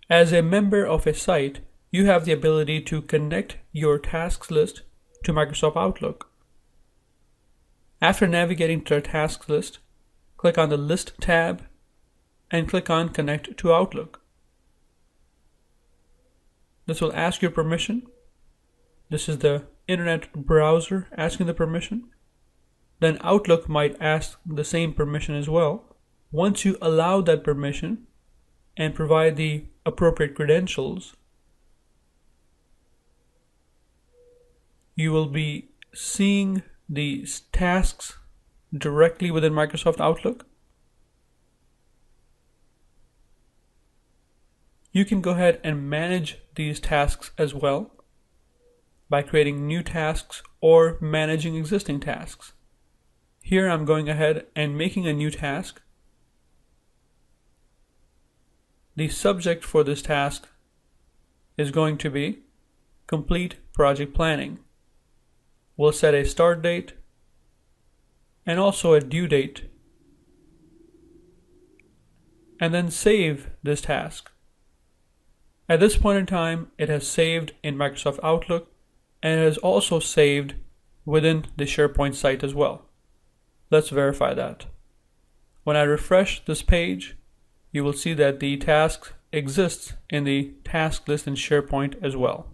As a member of a site, you have the ability to connect your tasks list to Microsoft Outlook. After navigating to the tasks list, click on the List tab and click on Connect to Outlook. This will ask your permission. This is the internet browser asking the permission. Then Outlook might ask the same permission as well. Once you allow that permission and provide the appropriate credentials, you will be seeing the tasks directly within Microsoft Outlook. You can go ahead and manage these tasks as well by creating new tasks or managing existing tasks. Here I'm going ahead and making a new task. The subject for this task is going to be Complete Project Planning. We'll set a start date and also a due date, and then save this task. At this point in time, it has saved in Microsoft Outlook, and it has also saved within the SharePoint site as well. Let's verify that. When I refresh this page, you will see that the task exists in the task list in SharePoint as well.